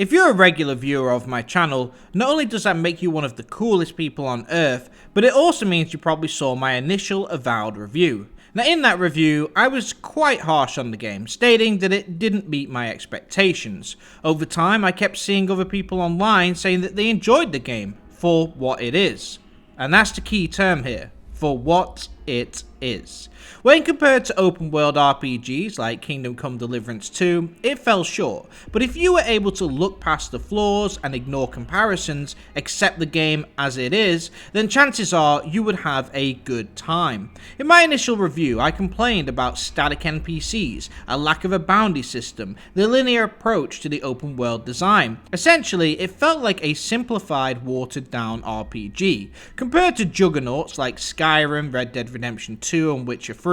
If you're a regular viewer of my channel, not only does that make you one of the coolest people on earth, but it also means you probably saw my initial Avowed review. Now in that review, I was quite harsh on the game, stating that it didn't meet my expectations. Over time, I kept seeing other people online saying that they enjoyed the game for what it is. And that's the key term here, for what it is. When compared to open world RPGs like Kingdom Come Deliverance 2, it fell short, but if you were able to look past the flaws and ignore comparisons, accept the game as it is, then chances are you would have a good time. In my initial review, I complained about static NPCs, a lack of a bounty system, the linear approach to the open world design. Essentially, it felt like a simplified, watered down RPG. Compared to juggernauts like Skyrim, Red Dead Redemption 2 and Witcher 3,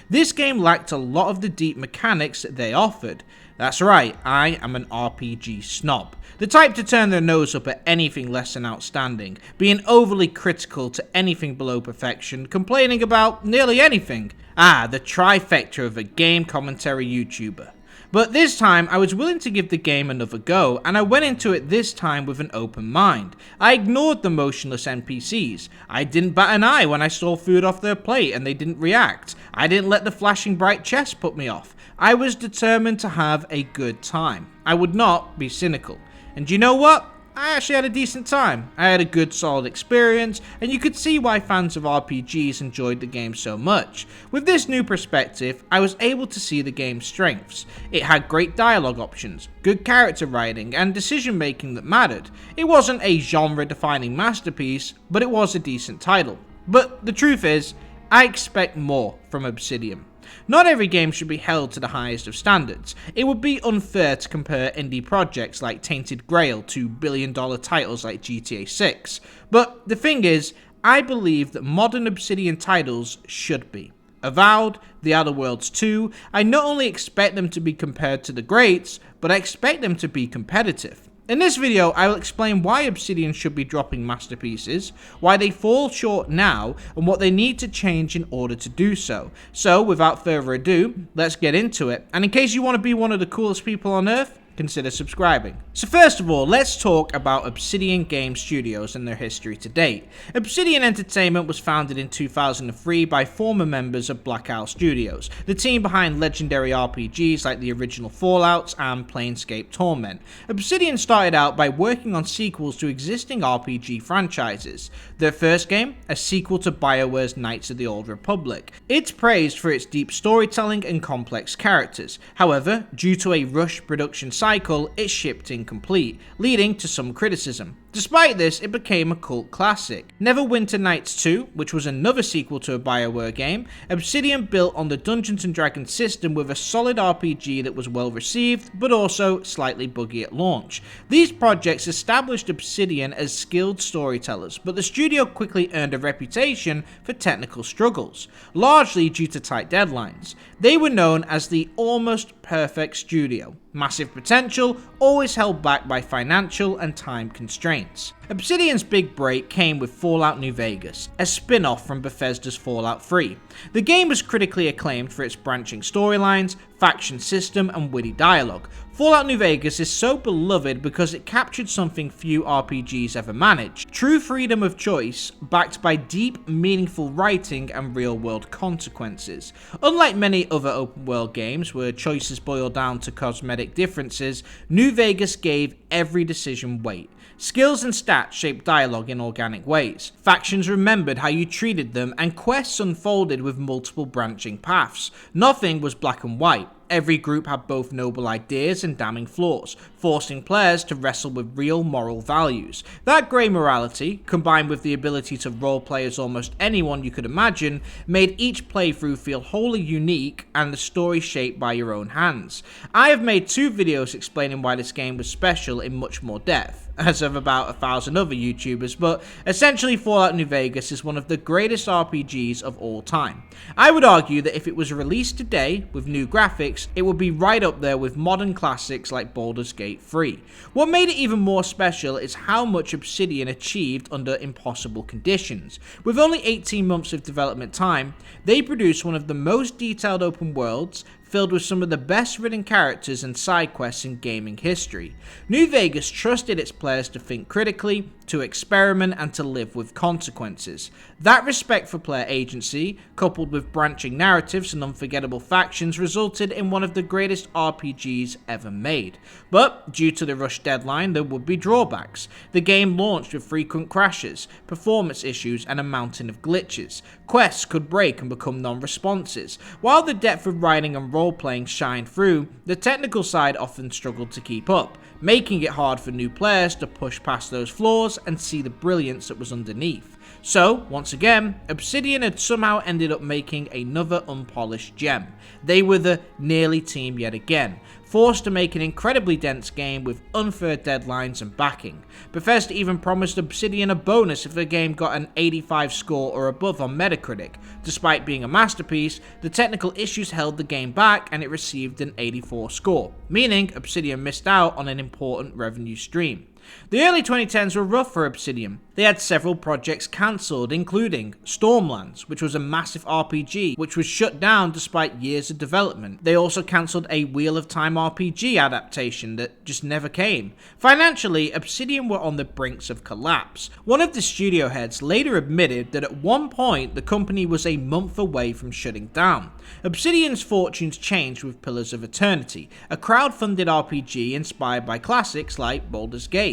this game lacked a lot of the deep mechanics that they offered. That's right, I am an RPG snob. The type to turn their nose up at anything less than outstanding, being overly critical to anything below perfection, complaining about nearly anything. The trifecta of a game commentary YouTuber. But this time, I was willing to give the game another go, and I went into it this time with an open mind. I ignored the motionless NPCs. I didn't bat an eye when I stole food off their plate and they didn't react. I didn't let the flashing bright chest put me off. I was determined to have a good time. I would not be cynical. And you know what? I actually had a decent time. I had a good solid experience, and you could see why fans of RPGs enjoyed the game so much. With this new perspective, I was able to see the game's strengths. It had great dialogue options, good character writing, and decision making that mattered. It wasn't a genre-defining masterpiece, but it was a decent title. But the truth is, I expect more from Obsidian. Not every game should be held to the highest of standards. It would be unfair to compare indie projects like Tainted Grail to billion-dollar titles like GTA 6. But the thing is, I believe that modern Obsidian titles should be. Avowed, The Outer Worlds 2, I not only expect them to be compared to the greats, but I expect them to be competitive. In this video, I will explain why Obsidian should be dropping masterpieces, why they fall short now, and what they need to change in order to do so. So, without further ado, let's get into it. And in case you want to be one of the coolest people on earth, consider subscribing. So first of all, let's talk about Obsidian Game Studios and their history to date. Obsidian Entertainment was founded in 2003 by former members of Black Owl Studios, the team behind legendary RPGs like the original Fallouts and Planescape Torment. Obsidian started out by working on sequels to existing RPG franchises. Their first game, a sequel to BioWare's Knights of the Old Republic. It's praised for its deep storytelling and complex characters. However, due to a rushed production cycle, it shipped incomplete, leading to some criticism. Despite this, it became a cult classic. Neverwinter Nights 2, which was another sequel to a BioWare game, Obsidian built on the Dungeons & Dragons system with a solid RPG that was well received, but also slightly buggy at launch. These projects established Obsidian as skilled storytellers, but the studio quickly earned a reputation for technical struggles, largely due to tight deadlines. They were known as the almost perfect studio. Massive potential, always held back by financial and time constraints. Obsidian's big break came with Fallout New Vegas, a spin-off from Bethesda's Fallout 3. The game was critically acclaimed for its branching storylines, faction system, and witty dialogue. Fallout New Vegas is so beloved because it captured something few RPGs ever managed: true freedom of choice, backed by deep, meaningful writing and real-world consequences. Unlike many other open-world games where choices boil down to cosmetic differences, New Vegas gave every decision weight. Skills and stats shaped dialogue in organic ways. Factions remembered how you treated them, and quests unfolded with multiple branching paths. Nothing was black and white. Every group had both noble ideas and damning flaws, forcing players to wrestle with real moral values. That grey morality, combined with the ability to roleplay as almost anyone you could imagine, made each playthrough feel wholly unique and the story shaped by your own hands. I have made 2 videos explaining why this game was special in much more depth, as have about 1,000 other YouTubers, but essentially Fallout New Vegas is one of the greatest RPGs of all time. I would argue that if it was released today with new graphics, it would be right up there with modern classics like Baldur's Gate 3. What made it even more special is how much Obsidian achieved under impossible conditions. With only 18 months of development time, they produced one of the most detailed open worlds, filled with some of the best written characters and side quests in gaming history. New Vegas trusted its players to think critically, to experiment, and to live with consequences. That respect for player agency, coupled with branching narratives and unforgettable factions, resulted in one of the greatest RPGs ever made. But due to the rush deadline, there would be drawbacks. The game launched with frequent crashes, performance issues, and a mountain of glitches. Quests could break and become non-responsive. While the depth of writing and role-playing shined through, the technical side often struggled to keep up, making it hard for new players to push past those flaws and see the brilliance that was underneath. So, once again, Obsidian had somehow ended up making another unpolished gem. They were the nearly team yet again, forced to make an incredibly dense game with unfair deadlines and backing. Bethesda even promised Obsidian a bonus if the game got an 85 score or above on Metacritic. Despite being a masterpiece, the technical issues held the game back and it received an 84 score, meaning Obsidian missed out on an important revenue stream. The early 2010s were rough for Obsidian. They had several projects cancelled, including Stormlands, which was a massive RPG, which was shut down despite years of development. They also cancelled a Wheel of Time RPG adaptation that just never came. Financially, Obsidian were on the brinks of collapse. One of the studio heads later admitted that at one point the company was a month away from shutting down. Obsidian's fortunes changed with Pillars of Eternity, a crowd-funded RPG inspired by classics like Baldur's Gate.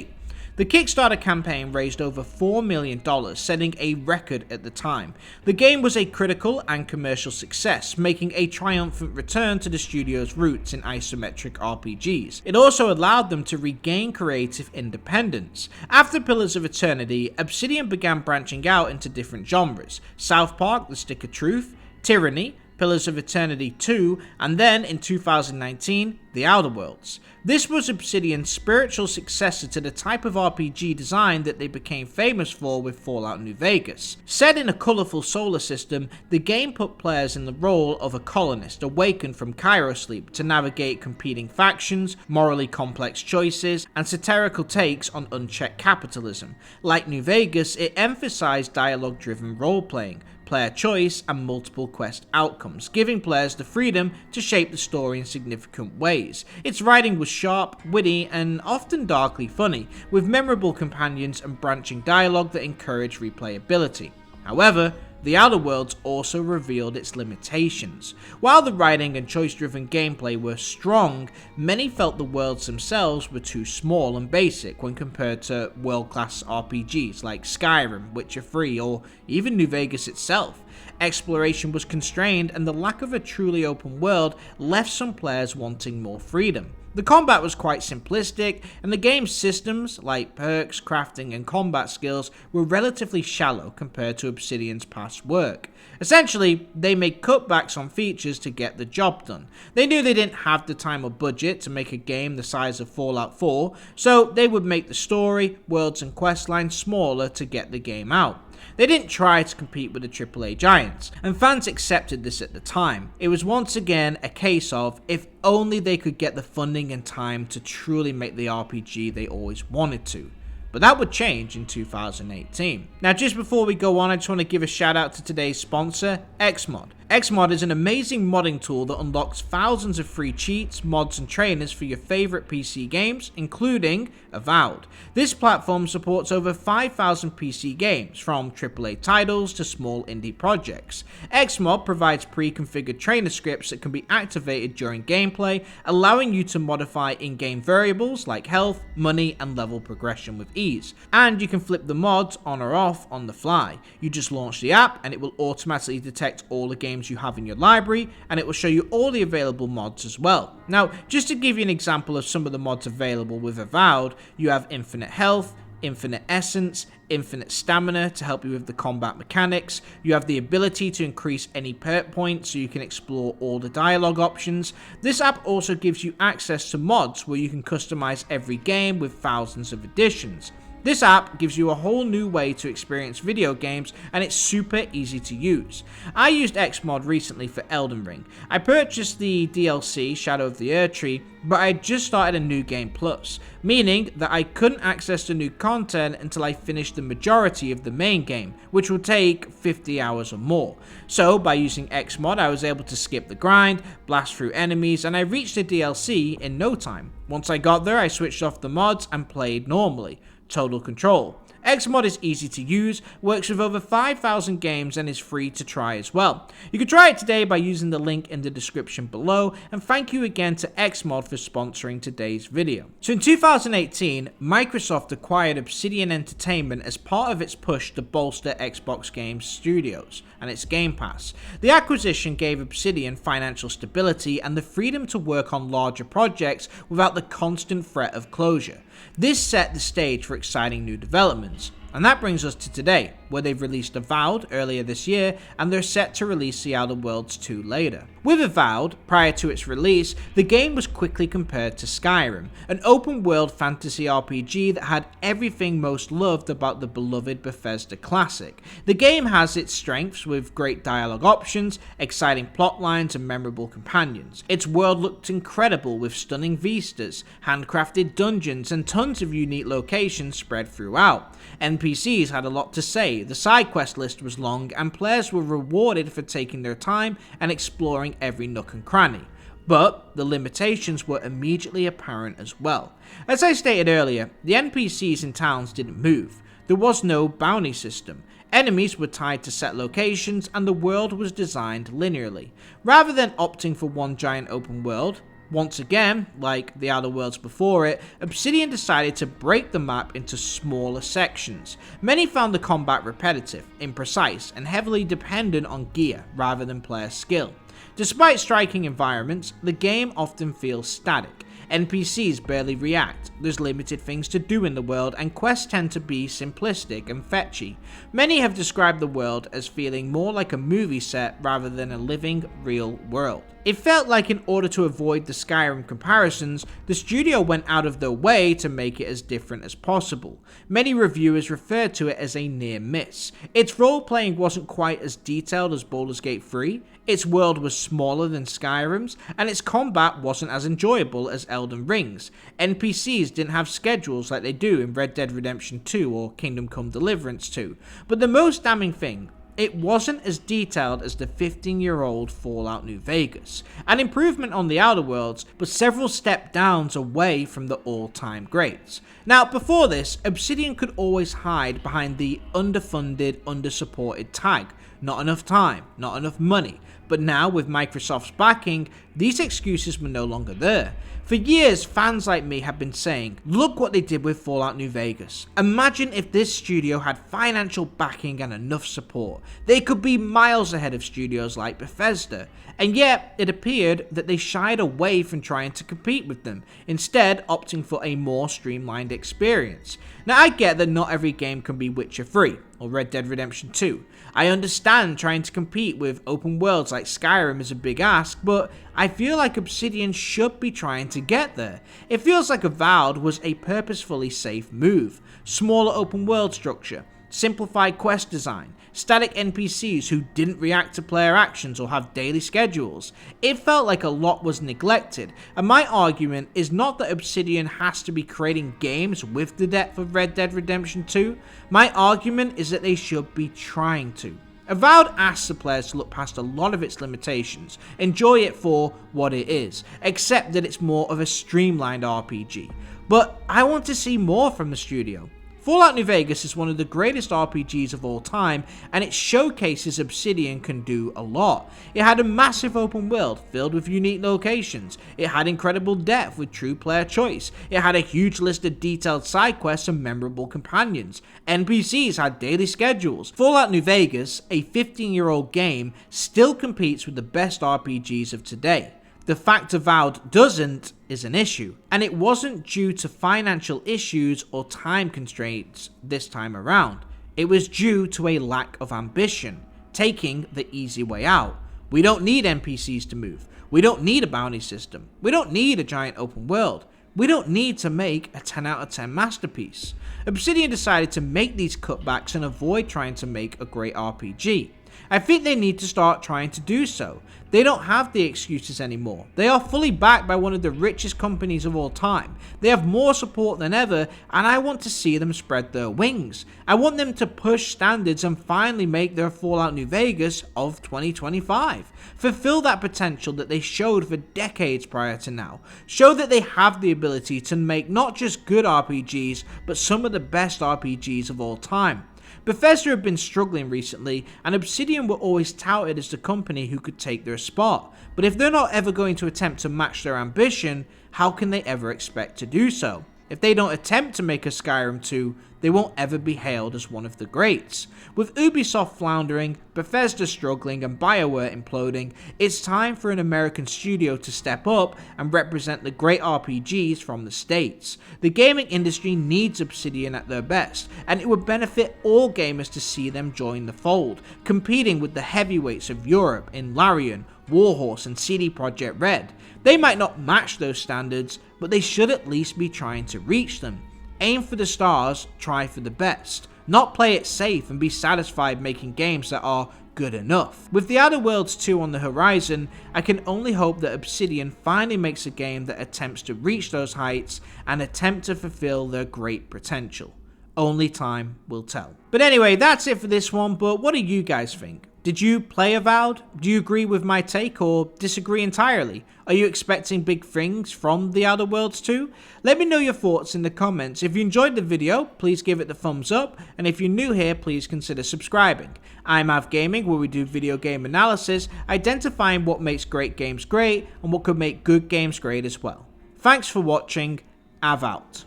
The Kickstarter campaign raised over $4 million, setting a record at the time. The game was a critical and commercial success, making a triumphant return to the studio's roots in isometric RPGs. It also allowed them to regain creative independence. After Pillars of Eternity, Obsidian began branching out into different genres: South Park: The Stick of Truth, Tyranny, Pillars of Eternity 2, and then in 2019, The Outer Worlds. This was Obsidian's spiritual successor to the type of RPG design that they became famous for with Fallout New Vegas. Set in a colourful solar system, the game put players in the role of a colonist awakened from cryosleep to navigate competing factions, morally complex choices, and satirical takes on unchecked capitalism. Like New Vegas, it emphasized dialogue-driven role-playing, player choice, and multiple quest outcomes, giving players the freedom to shape the story in significant ways. Its writing was sharp, witty, and often darkly funny, with memorable companions and branching dialogue that encouraged replayability. However, The Outer Worlds also revealed its limitations. While the writing and choice-driven gameplay were strong, many felt the worlds themselves were too small and basic when compared to world-class RPGs like Skyrim, Witcher 3, or even New Vegas itself. Exploration was constrained, and the lack of a truly open world left some players wanting more freedom. The combat was quite simplistic, and the game's systems, like perks, crafting, and combat skills, were relatively shallow compared to Obsidian's past work. Essentially, they made cutbacks on features to get the job done. They knew they didn't have the time or budget to make a game the size of Fallout 4, so they would make the story, worlds, and questlines smaller to get the game out. They didn't try to compete with the AAA giants, and fans accepted this at the time. It was once again a case of if only they could get the funding and time to truly make the RPG they always wanted to. But that would change in 2018. Now, just before we go on, I just want to give a shout out to today's sponsor, Xmod. Xmod is an amazing modding tool that unlocks thousands of free cheats, mods, and trainers for your favorite PC games, including Avowed. This platform supports over 5,000 PC games, from AAA titles to small indie projects. Xmod provides pre-configured trainer scripts that can be activated during gameplay, allowing you to modify in-game variables like health, money, and level progression with ease. And you can flip the mods on or off on the fly. You just launch the app and it will automatically detect all the games you have in your library, and it will show you all the available mods as well. Now, just to give you an example of some of the mods available with Avowed, you have infinite health, infinite essence, infinite stamina to help you with the combat mechanics. You have the ability to increase any perk points so you can explore all the dialogue options. This app also gives you access to mods where you can customize every game with thousands of additions. This app gives you a whole new way to experience video games, and it's super easy to use. I used Xmod recently for Elden Ring. I purchased the DLC Shadow of the Erdtree, but I had just started a new game plus, meaning that I couldn't access the new content until I finished the majority of the main game, which will take 50 hours or more. So by using Xmod, I was able to skip the grind, blast through enemies, and I reached the DLC in no time. Once I got there, I switched off the mods and played normally. Total control. Xmod is easy to use, works with over 5,000 games, and is free to try as well. You can try it today by using the link in the description below, and thank you again to Xmod for sponsoring today's video. So in 2018, Microsoft acquired Obsidian Entertainment as part of its push to bolster Xbox Game Studios and its Game Pass. The acquisition gave Obsidian financial stability and the freedom to work on larger projects without the constant threat of closure. This set the stage for exciting new developments. And that brings us to today, where they've released Avowed earlier this year, and they're set to release The Outer Worlds 2 later. With Avowed, prior to its release, the game was quickly compared to Skyrim, an open-world fantasy RPG that had everything most loved about the beloved Bethesda classic. The game has its strengths with great dialogue options, exciting plot lines, and memorable companions. Its world looked incredible with stunning vistas, handcrafted dungeons, and tons of unique locations spread throughout. NPCs had a lot to say, the side quest list was long, and players were rewarded for taking their time and exploring every nook and cranny. But the limitations were immediately apparent as well. As I stated earlier, the NPCs in towns didn't move. There was no bounty system. Enemies were tied to set locations, and the world was designed linearly. Rather than opting for one giant open world, once again, like the Outer Worlds before it, Obsidian decided to break the map into smaller sections. Many found the combat repetitive, imprecise, and heavily dependent on gear rather than player skill. Despite striking environments, the game often feels static. NPCs barely react, there's limited things to do in the world, and quests tend to be simplistic and fetchy. Many have described the world as feeling more like a movie set rather than a living, real world. It felt like in order to avoid the Skyrim comparisons, the studio went out of their way to make it as different as possible. Many reviewers referred to it as a near miss. Its role-playing wasn't quite as detailed as Baldur's Gate 3, its world was smaller than Skyrim's, and its combat wasn't as enjoyable as Elden Ring's. NPCs didn't have schedules like they do in Red Dead Redemption 2 or Kingdom Come Deliverance 2. But the most damning thing, it wasn't as detailed as the 15-year-old Fallout New Vegas. An improvement on the Outer Worlds, but several step downs away from the all-time greats. Now, before this, Obsidian could always hide behind the underfunded, undersupported tag. Not enough time, not enough money. But now, with Microsoft's backing, these excuses were no longer there. For years, fans like me have been saying, look what they did with Fallout New Vegas. Imagine if this studio had financial backing and enough support. They could be miles ahead of studios like Bethesda. And yet, it appeared that they shied away from trying to compete with them, instead opting for a more streamlined experience. Now, I get that not every game can be Witcher 3 or Red Dead Redemption 2. I understand trying to compete with open worlds like Skyrim is a big ask, but I feel like Obsidian should be trying to get there. It feels like Avowed was a purposefully safe move. Smaller open world structure, simplified quest design, static NPCs who didn't react to player actions or have daily schedules. It felt like a lot was neglected, and my argument is not that Obsidian has to be creating games with the depth of Red Dead Redemption 2, my argument is that they should be trying to. Avowed asks the players to look past a lot of its limitations, enjoy it for what it is, accept that it's more of a streamlined RPG. But I want to see more from the studio. Fallout New Vegas is one of the greatest RPGs of all time, and it showcases Obsidian can do a lot. It had a massive open world filled with unique locations. It had incredible depth with true player choice. It had a huge list of detailed side quests and memorable companions. NPCs had daily schedules. Fallout New Vegas, a 15-year-old game, still competes with the best RPGs of today. The fact Avowed doesn't is an issue, and it wasn't due to financial issues or time constraints this time around. It was due to a lack of ambition, taking the easy way out. We don't need NPCs to move. We don't need a bounty system. We don't need a giant open world. We don't need to make a 10 out of 10 masterpiece. Obsidian decided to make these cutbacks and avoid trying to make a great RPG. I think they need to start trying to do so. They don't have the excuses anymore. They are fully backed by one of the richest companies of all time. They have more support than ever, and I want to see them spread their wings. I want them to push standards and finally make their Fallout New Vegas of 2025. Fulfill that potential that they showed for decades prior to now. Show that they have the ability to make not just good RPGs, but some of the best RPGs of all time. Bethesda have been struggling recently, and Obsidian were always touted as the company who could take their spot, but if they're not ever going to attempt to match their ambition, how can they ever expect to do so? If they don't attempt to make a Skyrim 2, they won't ever be hailed as one of the greats. With Ubisoft floundering, Bethesda struggling, and BioWare imploding, it's time for an American studio to step up and represent the great RPGs from the States. The gaming industry needs Obsidian at their best, and it would benefit all gamers to see them join the fold, competing with the heavyweights of Europe in Larian, Warhorse, and CD Projekt Red. They might not match those standards, but they should at least be trying to reach them. Aim for the stars, try for the best. Not play it safe and be satisfied making games that are good enough. With The Outer Worlds 2 on the horizon, I can only hope that Obsidian finally makes a game that attempts to reach those heights and attempt to fulfill their great potential. Only time will tell. But anyway, that's it for this one, but what do you guys think? Did you play Avowed? Do you agree with my take or disagree entirely? Are you expecting big things from The Outer Worlds 2? Let me know your thoughts in the comments. If you enjoyed the video, please give it the thumbs up, and if you're new here, please consider subscribing. I'm Av Gaming, where we do video game analysis, identifying what makes great games great and what could make good games great as well. Thanks for watching. Av out.